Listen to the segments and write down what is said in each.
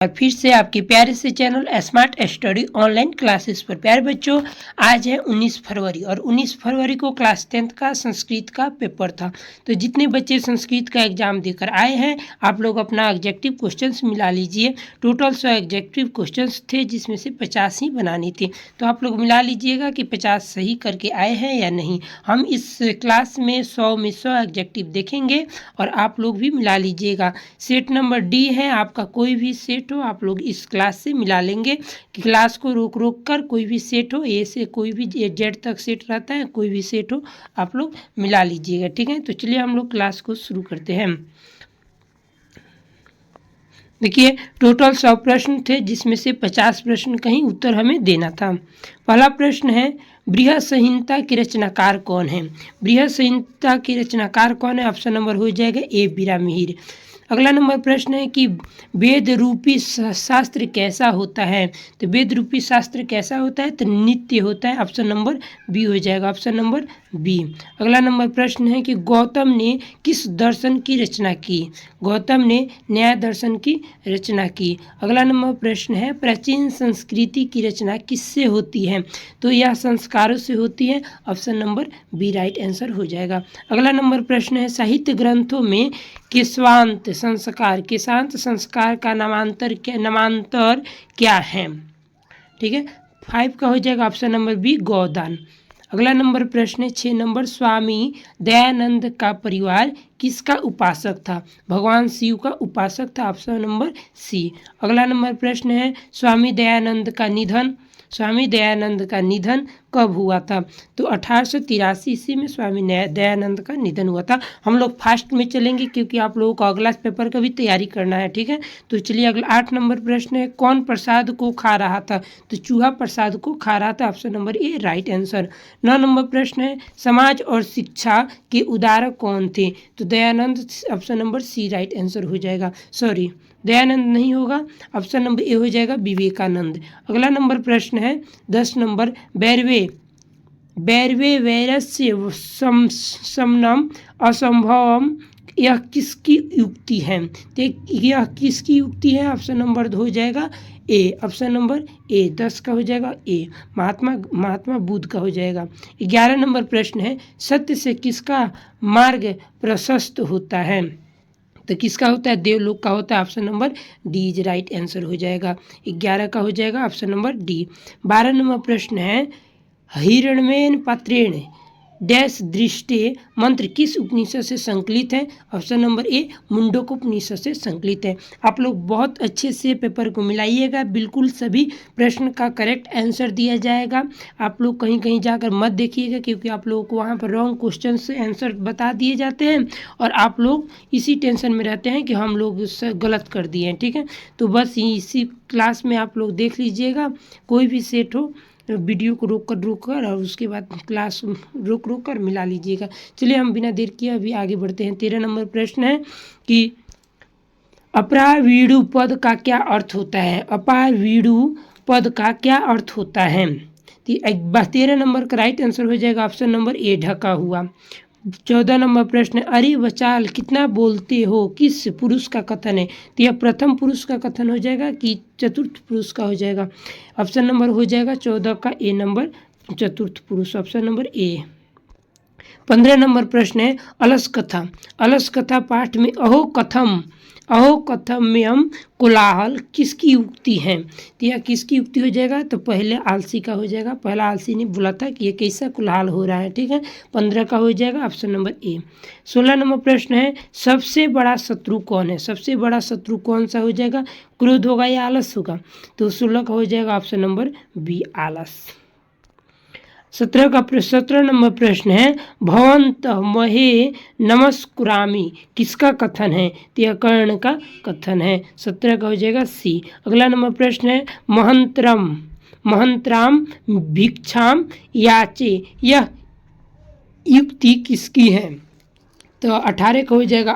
और फिर से आपके प्यारे से channel smart study online classes पर। प्यारे बच्चों, आज है 19 फरवरी और 19 फरवरी को क्लास 10th का संस्कृत का पेपर था। तो जितने बच्चे संस्कृत का एग्जाम देकर आए हैं, आप लोग अपना एग्जेक्टिव क्वेश्चंस मिला लीजिए। टोटल 100 एग्जेक्टिव क्वेश्चंस थे, जिसमें से 50 ही बनानी थी। तो आप लोग मिला लीजिएगा कि 50 सही करके आए हैं या नहीं। हम इस क्लास में 100 में 100 एग्जेक्टिव देखेंगे और आप लोग भी मिला लीजिएगा। सेट नंबर डी है, आपका कोई भी सेट हो आप लोग इस क्लास से मिला लेंगे। कि क्लास को रोक रोक कर कोई भी सेट हो, ए से कोई भी जेड तक सेट रहता है, कोई भी सेट हो आप लोग मिला लीजिएगा। ठीक है, तो चलिए हम लोग क्लास को शुरू करते हैं। देखिए, टोटल 100 प्रश्न थे, जिसमें से 50 प्रश्न कहीं उत्तर हमें देना था। पहला प्रश्न है, बृहद संहिता के रचनाकार कौन है? बृहद संहिता के रचनाकार कौन है? ऑप्शन नंबर हो जाएगा ए, बीरा मिहिर। अगला नंबर प्रश्न है कि वेद रूपी शास्त्र कैसा होता है? तो वेद रूपी शास्त्र कैसा होता है? तो नित्य होता है। ऑप्शन नंबर बी हो जाएगा, ऑप्शन नंबर बी। अगला नंबर प्रश्न है कि गौतम ने किस दर्शन की रचना की? गौतम ने न्याय दर्शन की रचना की। अगला नंबर प्रश्न है, प्राचीन संस्कृति की रचना किससे होती है? तो यह संस्कारों से होती है। Option number B right answer हो जाएगा। अगला नंबर प्रश्न है, साहित्य ग्रंथों में केशवांत संस्कार का नामांतर क्या है? ठीक है, 5 का हो जाएगा ऑप्शन नंबर बी, गौदान। अगला नंबर प्रश्न है 6 नंबर, स्वामी दयानंद का परिवार किसका उपासक था? भगवान शिव का उपासक था। Option number C. अगला नंबर प्रश्न है, स्वामी दयानंद का निधन कब हुआ था? तो 1883 ईस्वी में स्वामी दयानंद का निधन हुआ था। हम लोग फास्ट में चलेंगे क्योंकि आप लोगों को अगला पेपर का भी तैयारी करना है। ठीक है, तो चलिए अगला 8 नंबर प्रश्न है, कौन प्रसाद को खा रहा था? तो चूहा प्रसाद को खा रहा था। ऑप्शन नंबर ए राइट आंसर। 9 नंबर प्रश्न है, समाज और शिक्षा के उदारक कौन थे? तो Dayanand. Option number C right answer हो जाएगा। सॉरी, दयानंद नहीं होगा, ऑप्शन नंबर ए हो जाएगा, विवेकानंद। अगला नंबर प्रश्न है 10 नंबर, बैरवे वैरस्य समनम असंभवम यह किसकी युक्ति है? तो यह किसकी युक्ति है? ऑप्शन नंबर हो जाएगा ए, ऑप्शन नंबर ए। 10 का हो जाएगा ए, महात्मा बुद्ध का हो जाएगा। 11 नंबर प्रश्न है, सत्य से किसका मार्ग प्रशस्त होता है? तो किसका होता है? देवलोक का होता है। Option number D is right answer हो जाएगा। 11 का हो जाएगा ऑप्शन नंबर डी। 12 नंबर प्रश्न है, हिरण्यमेन पात्रेण डैश दृष्टि मंत्र किस उपनिषद से संकलित है? ऑप्शन नंबर ए, मुंडक उपनिषद से संकलित है। आप लोग बहुत अच्छे से पेपर को मिलाइएगा, बिल्कुल सभी प्रश्न का करेक्ट आंसर दिया जाएगा। आप लोग कहीं कहीं जाकर मत देखिएगा, क्योंकि आप लोगों को वहाँ पर रॉन्ग क्वेश्चन से आंसर बता दिए जाते हैं और आप लोग इसी टेंशन में रहते हैं कि हम लोग गलत कर दिए हैं। ठीक है, तो बस इसी क्लास में आप लोग देख लीजिएगा, कोई भी सेट हो वीडियो को रोक कर और उसके बाद क्लास रोक कर मिला लीजिएगा। चलिए हम बिना देर किए अभी आगे बढ़ते हैं। 13 नंबर प्रश्न है कि अपावीणु पद का क्या अर्थ होता है? अपावीणु पद का क्या अर्थ होता है? 13 नंबर का राइट आंसर हो जाएगा ऑप्शन नंबर ए, ढका हुआ। 14 नंबर प्रश्न है, अरे बचाल कितना बोलते हो किस पुरुष का कथन है? तो यह प्रथम पुरुष का कथन हो जाएगा कि चतुर्थ पुरुष का हो जाएगा? ऑप्शन नंबर हो जाएगा 14 का ए नंबर, चतुर्थ पुरुष, ऑप्शन नंबर ए। 15 नंबर प्रश्न है, अलस कथा पाठ में अहो कथम्यम कोलाहल किसकी युक्ति है? तो यह किसकी युक्ति हो जाएगा? तो पहले आलसी का हो जाएगा। पहला आलसी ने बोला था कि ये कैसा कोलाहल हो रहा है। ठीक है, 15 का हो जाएगा ऑप्शन नंबर ए। 16 नंबर प्रश्न है, सबसे बड़ा शत्रु कौन है? सबसे बड़ा शत्रु कौन सा हो जाएगा? क्रोध होगा या आलस होगा? तो 16 का हो जाएगा ऑप्शन नंबर बी, आलस। 17 नंबर प्रश्न है, भवंत महे नमस्कुरामी किसका कथन है? तो यह कर्ण का कथन है। 17 का हो जाएगा सी। अगला नंबर प्रश्न है, महंतराम भिक्षाम याचे यह युक्ति किसकी है? तो 18 का हो जाएगा,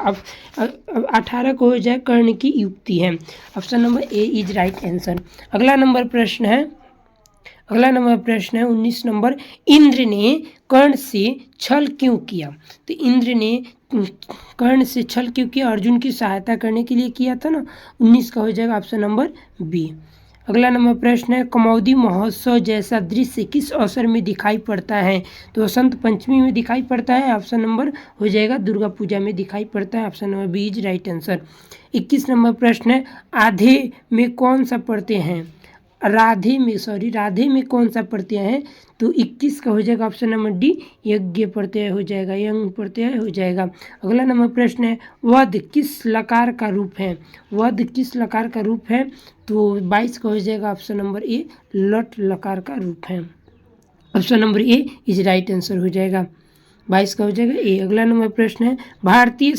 18 को हो जाएगा कर्ण की युक्ति है। Option number A is right answer. अगला नंबर प्रश्न है 19 नंबर, इंद्र ने कर्ण से छल क्यों किया? तो इंद्र ने कर्ण से छल क्यों किया? अर्जुन की सहायता करने के लिए किया था ना। 19 का हो जाएगा ऑप्शन नंबर बी। अगला नंबर प्रश्न है, कमौदी महोत्सव जैसा दृश्य किस अवसर में दिखाई पड़ता है? तो वसंत पंचमी में दिखाई पड़ता है, ऑप्शन नंबर हो जाएगा दुर्गा पूजा में दिखाई पड़ता है, option number B is right answer. 21 नंबर प्रश्न है, आधे में कौन सा पढ़ते हैं? राधे में कौन सा प्रत्यय है? तो 21 का हो जाएगा ऑप्शन नंबर डी यज्ञ प्रत्यय हो जाएगा, यंग प्रत्यय हो जाएगा। अगला नंबर प्रश्न है, वध किस लकार का रूप है? वध किस लकार का रूप है? तो 22 का हो जाएगा ऑप्शन नंबर ए लट लकार का रूप है, option number A is right answer हो जाएगा। 22 का हो जाएगा ए। अगला नंबर प्रश्न है, भारतीय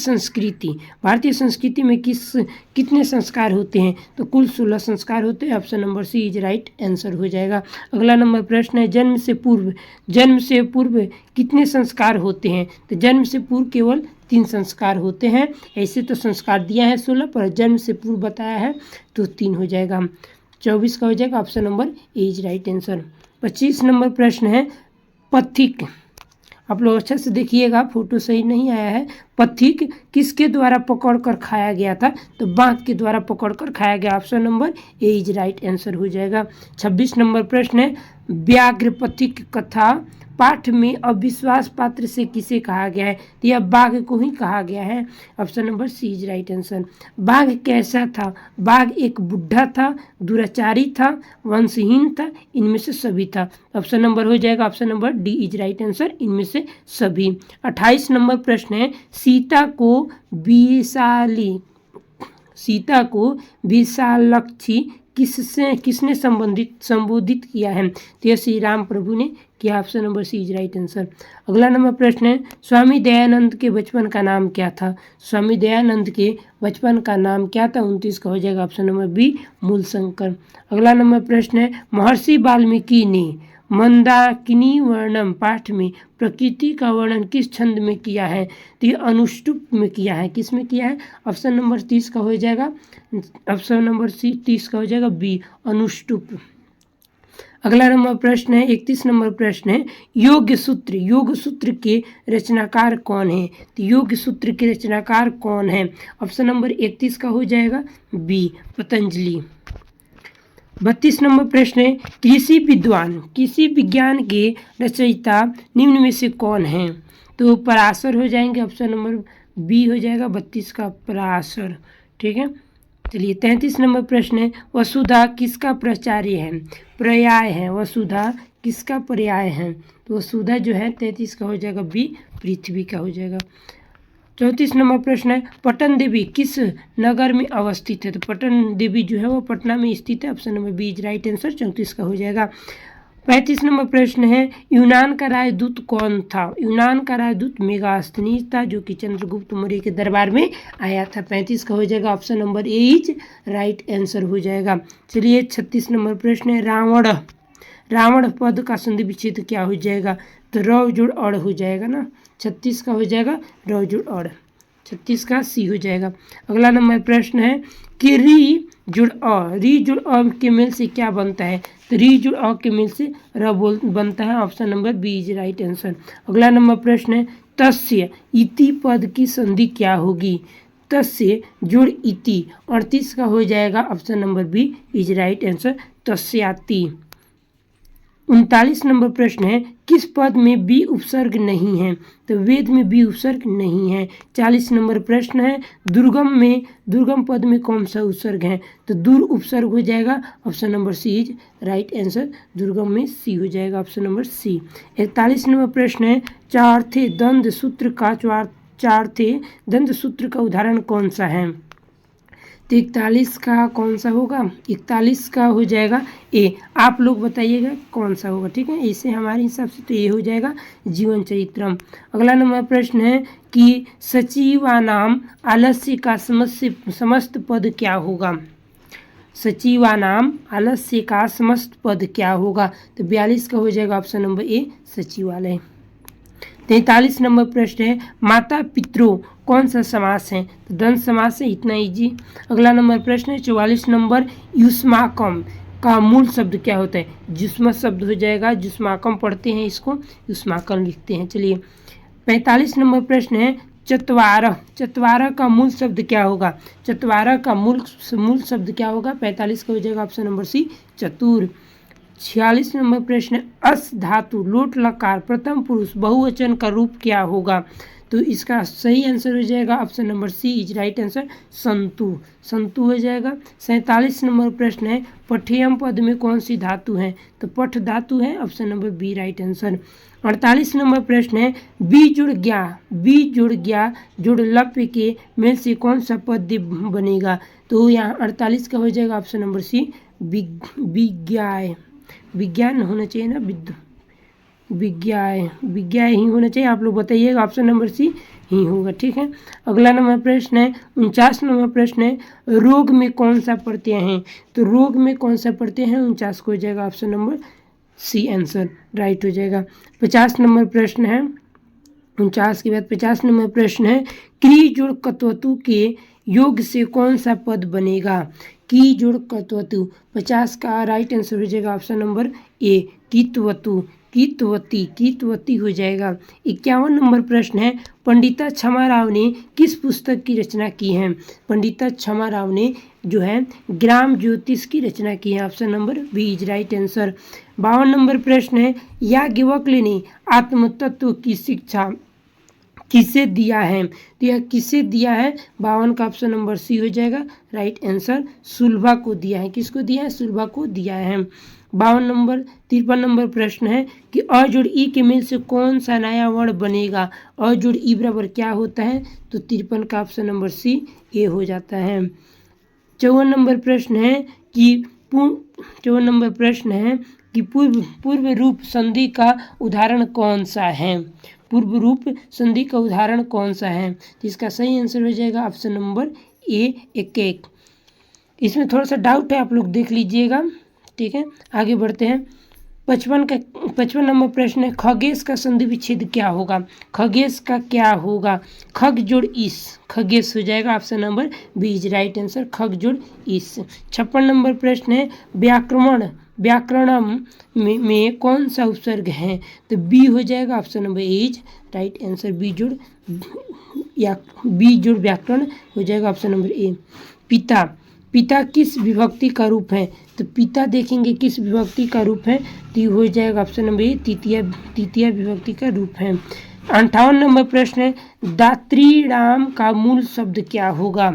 संस्कृति में कितने संस्कार होते हैं? तो कुल 16 संस्कार होते हैं, option number C is right answer हो जाएगा। अगला नंबर प्रश्न है, जन्म से पूर्व कितने संस्कार होते हैं? तो जन्म से पूर्व केवल 3 संस्कार होते हैं। ऐसे तो संस्कार दिया है 16, पर जन्म से पूर्व बताया है तो 3 हो जाएगा। 24 का हो जाएगा option number A is right answer. 25 number प्रश्न है, पथिक, आप लोग अच्छा से देखिएगा, फोटो सही नहीं आया है। पथिक किसके द्वारा पकड़कर खाया गया था? तो बाघ के द्वारा पकड़कर खाया गया, option number A is right answer हो जाएगा। 26 नंबर प्रश्न है, व्याघ्र पथिक कथा पाठ में अविश्वास पात्र से किसे कहा गया है? तो यह बाघ को ही कहा गया है, option number C is right answer. बाघ कैसा था? बाघ एक बुढ़ा था, दुराचारी था, वंशहीन था, इनमें से सभी था, ऑप्शन नंबर हो जाएगा option number D is right answer, इनमें से सभी। 28 नंबर प्रश्न है, सीता को विशालक्षी किसने संबोधित किया है? तो यह श्री राम प्रभु ने किया, option number C is right answer. अगला नंबर प्रश्न है, स्वामी दयानंद के बचपन का नाम क्या था? स्वामी दयानंद के बचपन का नाम क्या था? 29 का हो जाएगा ऑप्शन नंबर बी मूलशंकर। अगला नंबर प्रश्न है, महर्षि वाल्मीकि ने मंदाकिनी वर्णम पाठ में प्रकृति का वर्णन किस छंद में किया है? तो ये अनुष्टुप में किया है। किस में किया है? ऑप्शन नंबर 30 का हो जाएगा, ऑप्शन नंबर सी 30 का हो जाएगा बी अनुष्टुप। अगला नंबर प्रश्न है, 31 नंबर प्रश्न है, योग सूत्र के रचनाकार कौन है? तो योग सूत्र के रचनाकार कौन है? ऑप्शन नंबर 31 का हो जाएगा बी पतंजलि। 32 नंबर प्रश्न है, कृषि विज्ञान के रचयिता निम्न में से कौन है? तो पराशर हो जाएंगे, ऑप्शन नंबर बी हो जाएगा 32 का पराशर, ठीक है। चलिए 33 नंबर प्रश्न है, वसुधा किसका पर्याय है? वसुधा किसका पर्याय है? तो वसुधा जो है 33 का हो जाएगा बी पृथ्वी का हो जाएगा। 34 नंबर प्रश्न है, पटन देवी किस नगर में अवस्थित है? तो पटन देवी जो है वो पटना में स्थित है, option number B is right answer, 34 का हो जाएगा। 35 नंबर प्रश्न है, यूनान का राजदूत कौन था? यूनान का राजदूत मेगास्थनीज था, जो कि चंद्रगुप्त मौर्य के दरबार में आया था, 35 का हो जाएगा, option number A is right answer हो जाएगा। चलिए 36 नंबर प्रश्न है, रावण पद का संधि विच्छेद क्या हो जाएगा? तो रौ जुड़ अड़ हो जाएगा ना, 36 का हो जाएगा रौ जुड़ अड़, 36 का सी हो जाएगा। अगला नंबर प्रश्न है कि री जुड़ अ के मेल से क्या बनता है? तो री जुड़ अ के मेल से र बनता है, option number B is right answer. अगला नंबर प्रश्न है, तस्य इति पद की संधि क्या होगी? तस्य जुड़ इति, 38 का हो जाएगा, option number B is right answer, तस्याति। 39 नंबर प्रश्न है, किस पद में बी उपसर्ग नहीं है? तो वेद में बी उपसर्ग नहीं है। 40 नंबर प्रश्न है, दुर्गम पद में कौन सा उपसर्ग है? तो दूर उपसर्ग हो जाएगा, option number C is right answer, दुर्गम में सी हो जाएगा, ऑप्शन नंबर सी। 41 नंबर प्रश्न है, चार्थे द्वंद्व सूत्र का उदाहरण कौन सा है? तो 41 का कौन सा होगा? 41 का हो जाएगा ए, आप लोग बताइएगा कौन सा होगा, ठीक है। इसे हमारे हिसाब से तो ये हो जाएगा जीवन चरित्रम। अगला नंबर प्रश्न है कि सचिवानाम आलस्य का समस्त पद क्या होगा? सचिवानाम आलस्य का समस्त पद क्या होगा? तो 42 का हो जाएगा, ऑप्शन नंबर ए सचिवालय। 43 नंबर प्रश्न है, माता पितरों कौन सा समास है? तो द्वंद्व समास है, इतना इजी। अगला नंबर प्रश्न है 44 नंबर, युष्माकम का मूल शब्द क्या होता है? जुष्म शब्द हो जाएगा, जुष्माकम पढ़ते हैं इसको, युष्माकम लिखते हैं। चलिए 45 नंबर प्रश्न है, चत्वारः, चत्वारः का मूल शब्द क्या होगा? चत्वारः का मूल शब्द क्या होगा? 45 का हो जाएगा ऑप्शन नंबर सी चतुर। 46 नंबर प्रश्न, अस धातु लोट लकार प्रथम पुरुष बहुवचन का रूप क्या होगा? तो इसका सही आंसर हो जाएगा option number C is right answer, संतु, संतु हो जाएगा। 47 नंबर प्रश्न है, पठ्यम पद में कौन सी धातु है? तो पठ धातु है, option number B right answer. 48 नंबर प्रश्न है, बी जुड़ गया जुड़ लप्य के मेल से कौन सा पद बनेगा? तो यहाँ 48 का हो जाएगा ऑप्शन नंबर सी विज्ञान होना चाहिए ना, विज्ञान ही होना चाहिए। आप लोग बताइएगा, ऑप्शन नंबर सी ही होगा, ठीक है। अगला नंबर प्रश्न है 49 नंबर प्रश्न है, रोग में कौन सा प्रत्यय है? तो रोग में कौन सा प्रत्यय है? 49 को हो जाएगा option number C answer right हो जाएगा। 50 नंबर प्रश्न है, 49 के बाद 50 नंबर प्रश्न है, क्री जुड़ कत्वतु के योग से कौन सा पद बनेगा? की जुड़ कत्वतु, 50 का राइट आंसर हो जाएगा ऑप्शन नंबर ए कित्वतु, कीतवती हो जाएगा। 51 नंबर प्रश्न है, पंडिता क्षमा राव ने किस पुस्तक की रचना की है? पंडिता क्षमा राव ने जो है ग्राम ज्योतिष की रचना की है, option number B is right answer. 52 नंबर प्रश्न है, याज्ञवल्क्य ने आत्म तत्व की शिक्षा किसे दिया है? तो यह किसे दिया है? 52 का ऑप्शन नंबर सी हो जाएगा राइट आंसर, सुलभा को दिया है। किसको दिया है? सुलभा को दिया है। 53 नंबर प्रश्न है कि अ जोड़ ई के मेल से कौन सा नया वर्ण बनेगा? अ जोड़ ई बराबर क्या होता है? तो 53 का ऑप्शन नंबर सी ए हो जाता है। 54 नंबर प्रश्न है कि पूर्व रूप संधि का उदाहरण कौन सा है? पूर्व रूप संधि का उदाहरण कौन सा है? तो इसका सही आंसर हो जाएगा ऑप्शन नंबर ए एक। इसमें थोड़ा सा डाउट है, आप लोग देख लीजिएगा, ठीक है। आगे बढ़ते हैं। 55 नंबर प्रश्न है, खगेश का संधि विच्छेद क्या होगा? खगेश का क्या होगा? खग जोड़ इस, खगेश हो जाएगा option number B is right answer, खग जोड़ इस। 56 नंबर प्रश्न है, व्याकरणम में कौन सा उपसर्ग है? तो बी हो जाएगा option number A is right answer, बी जोड़ व्याकरण हो जाएगा ऑप्शन नंबर ए। पिता किस विभक्ति का रूप है? तो पिता देखेंगे किस विभक्ति का रूप है, तो हो जाएगा ऑप्शन नंबर ए तृतीय विभक्ति का रूप है। 58 नंबर प्रश्न है, दात्रीणाम का मूल शब्द क्या होगा?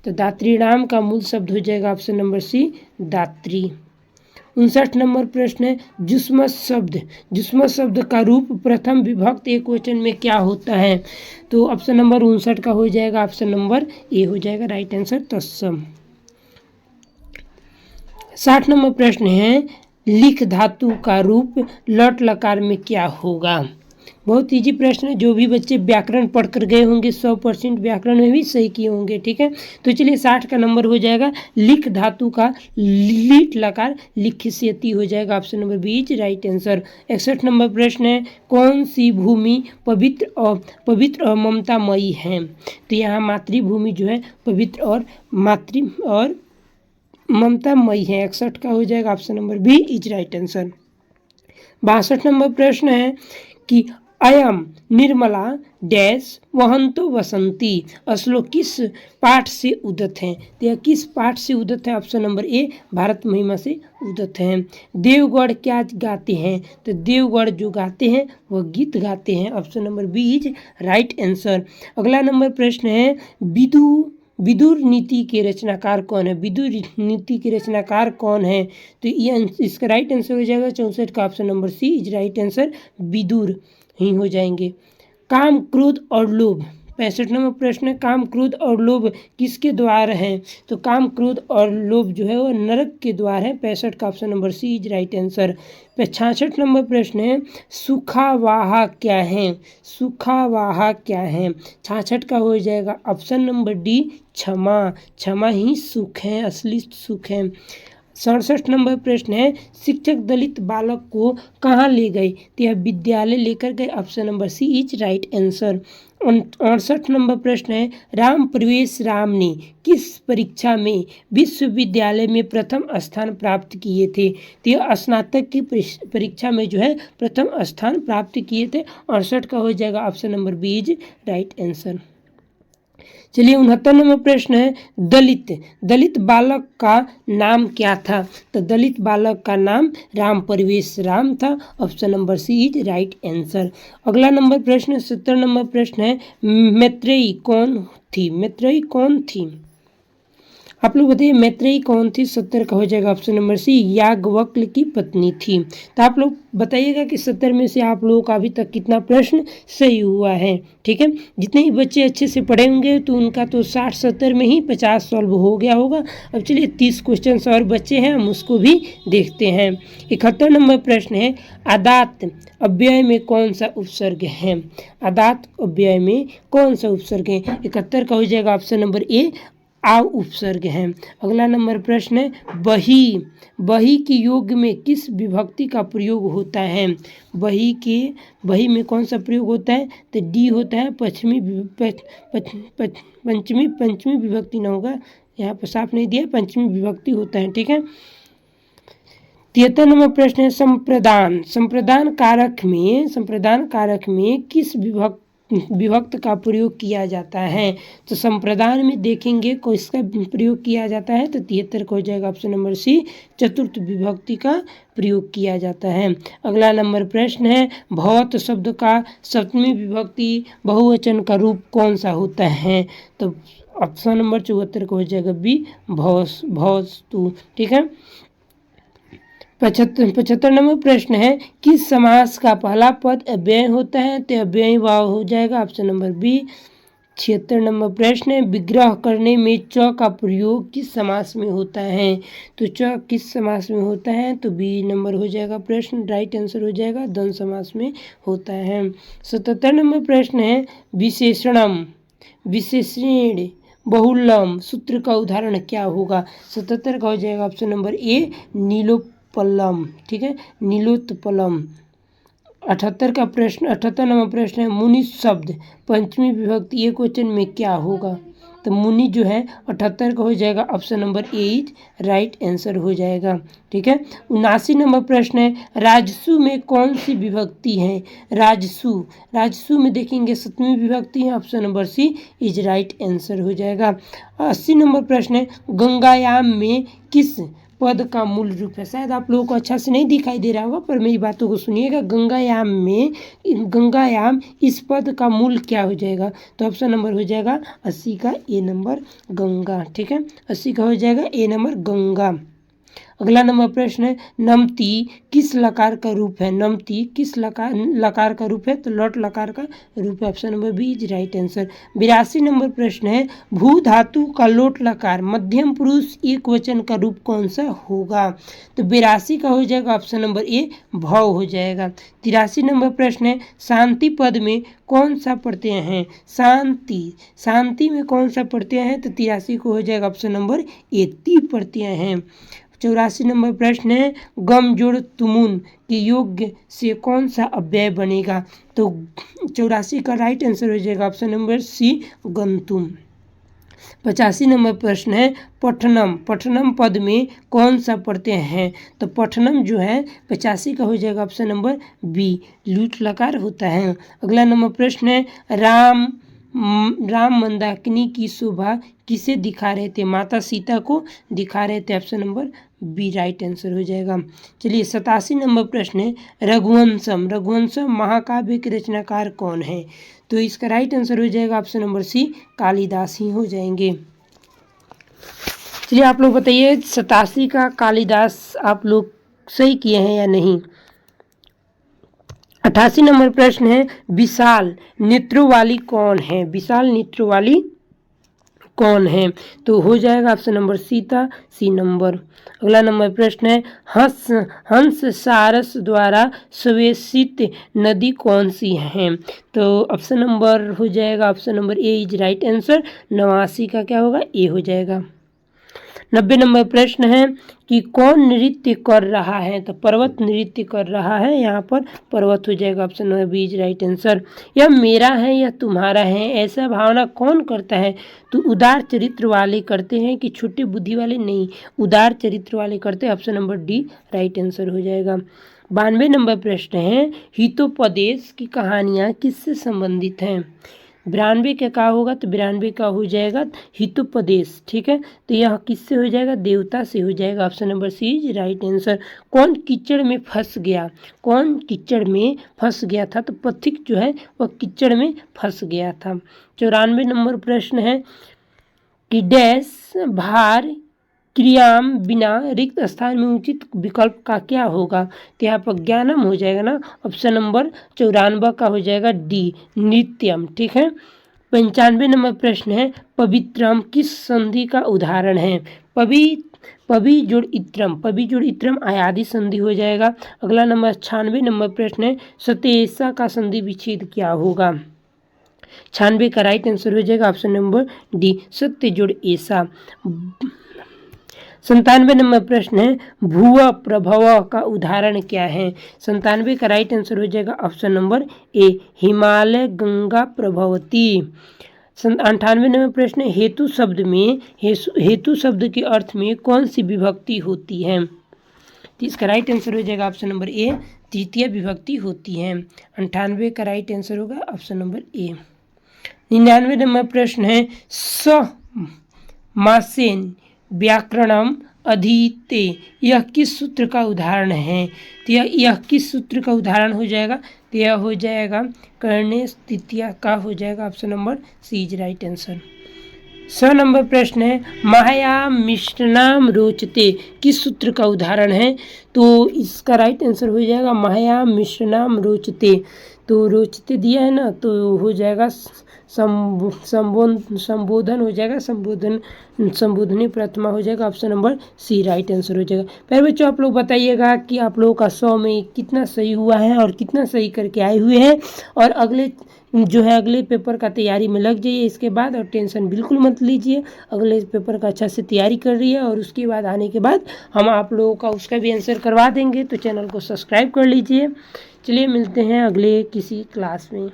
तो दात्रीणाम का मूल शब्द हो जाएगा ऑप्शन नंबर सी दात्री। 59 नंबर प्रश्न है, जुस्मत शब्द का रूप प्रथम विभक्त एक वचन में क्या होता है? तो ऑप्शन नंबर 59 का हो जाएगा ऑप्शन नंबर ए हो जाएगा राइट आंसर, तत्सम। 60 नंबर प्रश्न है, लिख धातु का रूप लट लकार में क्या होगा? बहुत इजी प्रश्न है, जो भी बच्चे व्याकरण पढ़ कर गए होंगे 100% व्याकरण में भी सही किए होंगे, ठीक है। तो चलिए 60 का नंबर हो जाएगा, लिख धातु का लिट लकार लिखियति हो जाएगा option number B is right answer. 61 number प्रश्न है, कौन सी भूमि पवित्र और ममतामयी है? तो यहाँ मातृभूमि जो है पवित्र और ममतामयी है, 61 का हो जाएगा option number B is right answer. 62 number प्रश्न है कि अयम निर्मला डैश वहंतो वसंती श्लोक किस पाठ से उदत है? तो यह किस पाठ से उदत है? ऑप्शन नंबर ए भारत महिमा से उदत है। देवगढ़ क्या गाते हैं? तो देवगढ़ जो गाते हैं वह गीत गाते हैं, option number B is right answer. अगला नंबर प्रश्न है, विदुर नीति के रचनाकार कौन है? विदुर नीति के रचनाकार कौन है? तो ये इसका राइट आंसर हो जाएगा 64 का option number C is right answer, Vidur ही हो जाएंगे। काम क्रोध और लोभ, 65 नंबर प्रश्न है, काम क्रोध और लोभ किसके द्वार हैं? तो काम क्रोध और लोभ जो है वो नरक के द्वार है, 65 का option number C is right answer. 66 number प्रश्न है, सुखावाहा क्या है? सुखावाहा क्या है? 66 का हो जाएगा ऑप्शन नंबर डी क्षमा ही सुख है, असली सुख है। 67 नंबर प्रश्न है, शिक्षक दलित बालक को कहाँ ले गए? तो यह विद्यालय लेकर गए, option number C is right answer. 68 number प्रश्न है, राम प्रवेश राम ने किस परीक्षा में विश्वविद्यालय में प्रथम स्थान प्राप्त किए थे? तो यह स्नातक की परीक्षा में जो है प्रथम स्थान प्राप्त किए थे। 68 का हो जाएगा option number B is right answer. चलिए 69 नंबर प्रश्न है, दलित बालक का नाम क्या था? तो दलित बालक का नाम राम प्रवेश राम था। Option number C is right answer. अगला नंबर प्रश्न 70 नंबर प्रश्न है, मैत्रेयी कौन थी? मैत्रेयी कौन थी? आप लोग बताइए मैत्रेयी कौन थी? 70 का हो जाएगा ऑप्शन नंबर सी, याज्ञवल्क्य की पत्नी थी। तो आप लोग बताइएगा कि 70 में से आप लोगों का अभी तक कितना प्रश्न सही हुआ है। ठीक है, जितने ही बच्चे अच्छे से पढ़े होंगे तो उनका तो 60-70 में ही 50 सॉल्व हो गया होगा। अब चलिए 30 क्वेश्चन और बच्चे हैं, हम उसको भी देखते हैं। 71 नंबर प्रश्न है, आदात अव्यय में कौन सा उपसर्ग है? आदात अव्यय में कौन सा उपसर्ग है? 71 का हो जाएगा ऑप्शन नंबर ए, आव उपसर्ग है। अगला नंबर प्रश्न है, बही के योग में किस विभक्ति का प्रयोग होता है? बही में कौन सा प्रयोग होता है? तो डी होता है, पंचमी विभक्ति ना होगा, यहाँ पर साफ नहीं दिया, पंचमी विभक्ति होता है। ठीक है। 73 नंबर प्रश्न है, संप्रदान कारक में किस विभक्त का प्रयोग किया जाता है? तो संप्रदान में देखेंगे को इसका प्रयोग किया जाता है। तो 73 को हो जाएगा ऑप्शन नंबर सी, चतुर्थ विभक्ति का प्रयोग किया जाता है। अगला नंबर प्रश्न है, भौत शब्द का सप्तमी विभक्ति बहुवचन का रूप कौन सा होता है? तो ऑप्शन नंबर 74 को हो जाएगा बी, भौस्तु। ठीक है। 75 नंबर प्रश्न है, किस समास का पहला पद अव्यय होता है? तो अव्ययी भाव हो जाएगा ऑप्शन नंबर बी। 76 नंबर प्रश्न है, विग्रह करने में च का प्रयोग किस समास में होता है? तो च किस समास में होता है? तो बी नंबर हो जाएगा प्रश्न, राइट आंसर हो जाएगा, द्वंद्व समास में होता है। 77 नंबर प्रश्न है, विशेषण बहुलम सूत्र का उदाहरण क्या होगा? 77 का हो जाएगा ऑप्शन नंबर ए, नीलोत्पलम। ठीक है, नीलोत्पलम। 78 नंबर प्रश्न है, मुनि शब्द पंचमी विभक्ति एकवचन में क्या होगा? तो मुनि जो है 78 का हो जाएगा option number A is right answer हो जाएगा। ठीक है। 79 नंबर प्रश्न है, राजसु में कौन सी विभक्ति है? राजसु में देखेंगे सप्तमी विभक्ति है, option number C is right answer हो जाएगा। 80 नंबर प्रश्न है, गंगायाम में किस पद का मूल रूप है? शायद आप लोगों को अच्छा से नहीं दिखाई दे रहा होगा, पर मेरी बातों को सुनिएगा। गंगायाम इस पद का मूल क्या हो जाएगा? तो ऑप्शन नंबर हो जाएगा 80 का ए नंबर, गंगा। ठीक है, 80 का हो जाएगा ए नंबर, गंगा। अगला नंबर प्रश्न है, नमती किस लकार का रूप है? नमती किस लकार का रूप है? तो लट लकार का रूप है, option number B is right answer. 82 number प्रश्न है, भू धातु का लोट लकार मध्यम पुरुष एक वचन का रूप कौन सा होगा? तो 82 का हो जाएगा ऑप्शन नंबर ए, भव हो जाएगा। 83 नंबर प्रश्न है, शांति पद में कौन सा प्रत्यय है? शांति में कौन सा प्रत्यय है? तो 83 को हो जाएगा ऑप्शन नंबर ए, ती प्रत्यय है। 84 नंबर प्रश्न है, गम जोड़ तुमुन के योग से कौन सा अव्यय बनेगा? तो 84 का राइट आंसर हो जाएगा ऑप्शन नंबर सी, गंतुम। 85 नंबर प्रश्न है, पठनम पद में कौन सा प्रत्यय है? तो पठनम जो है 85 का हो जाएगा ऑप्शन नंबर बी, लूट लकार होता है। अगला नंबर प्रश्न है, राम मंदाकिनी की शोभा किसे दिखा रहे थे? माता सीता को दिखा रहे थे, option number B right answer हो जाएगा। चलिए 87 नंबर प्रश्न है, रघुवंशम महाकाव्य के रचनाकार कौन है? तो इसका राइट आंसर हो जाएगा ऑप्शन नंबर सी, कालिदास ही हो जाएंगे। चलिए आप लोग बताइए 87 का कालिदास आप लोग सही किए हैं या नहीं। 88 नंबर प्रश्न है, विशाल नेत्रों वाली कौन है? विशाल नेत्रों वाली कौन है? तो हो जाएगा ऑप्शन नंबर सी नंबर। अगला नंबर प्रश्न है, हंस सारस द्वारा स्वेषित नदी कौन सी है? तो ऑप्शन नंबर हो जाएगा option number A is right answer, 89 का क्या होगा? ए हो जाएगा। 90 नंबर प्रश्न है कि कौन नृत्य कर रहा है, तो पर्वत नृत्य कर रहा है, यहाँ पर पर्वत हो जाएगा, option number B is right answer. यह मेरा है या तुम्हारा है, ऐसा भावना कौन करता है, तो उदार चरित्र वाले करते हैं कि छोटी बुद्धि वाले, नहीं उदार चरित्र वाले करते हैं, option number D right answer हो जाएगा। 92 नंबर प्रश्न है हितोपदेश की कहानियाँ किससे संबंधित हैं, 92 का क्या होगा, तो 92 का हो जाएगा हितोपदेश, ठीक है, तो यह किससे हो जाएगा, देवता से हो जाएगा, option number C is right answer. कौन कीचड़ में फंस गया, कौन कीचड़ में फंस गया था, तो पथिक जो है वह कीचड़ में फंस गया था। 94 नंबर प्रश्न है कि डैश भार क्रियाम बिना रिक्त स्थान में उचित विकल्प का क्या होगा, तो यहाँ पर ज्ञानम हो जाएगा ना, ऑप्शन नंबर 94 का हो जाएगा डी नित्यम, ठीक है। 95 नंबर प्रश्न है पवित्रम किस संधि का उदाहरण है, पवि जोड़ इत्रम आयादी संधि हो जाएगा। अगला नंबर 96 नंबर प्रश्न है सतेसा का संधि विच्छेद क्या होगा, 96 का राइट आंसर हो जाएगा, ऑप्शन नंबर डी सत्य जोड़ ऐसा। 97 नंबर प्रश्न है भूव प्रभव का उदाहरण क्या है, 97 का राइट आंसर हो जाएगा, option number A Himalaya Ganga प्रभवती। 98 नंबर प्रश्न है हेतु शब्द के अर्थ में कौन सी विभक्ति होती है, तो इसका राइट आंसर हो जाएगा, ऑप्शन नंबर ए तृतीय विभक्ति होती है। 98 का राइट आंसर होगा, ऑप्शन नंबर ए। 99 नंबर प्रश्न है स मासेन व्याकरणम अधीते यह किस सूत्र का उदाहरण है, तो यह किस सूत्र का उदाहरण हो जाएगा, तो यह हो जाएगा करणे तृतीया का हो जाएगा, option number C is right answer. 100 number प्रश्न है माया मिष्टनाम रोचते किस सूत्र का उदाहरण है, तो इसका राइट आंसर हो जाएगा माया मिष्टनाम रोचते, तो रोचते दिया है ना, तो हो जाएगा संबोधन हो जाएगा, संबोधनी प्रथमा हो जाएगा, option number C right answer हो जाएगा। पहले बच्चों आप लोग बताइएगा कि आप लोगों का 100 में कितना सही हुआ है और कितना सही करके आए हुए हैं, और अगले पेपर का तैयारी में लग जाइए इसके बाद, और टेंशन बिल्कुल मत लीजिए, अगले पेपर का अच्छा से तैयारी कर रही है, और उसके बाद आने के बाद हम आप लोगों का उसका भी आंसर करवा देंगे, तो चैनल को सब्सक्राइब कर लीजिए। चलिए मिलते हैं अगले किसी क्लास में।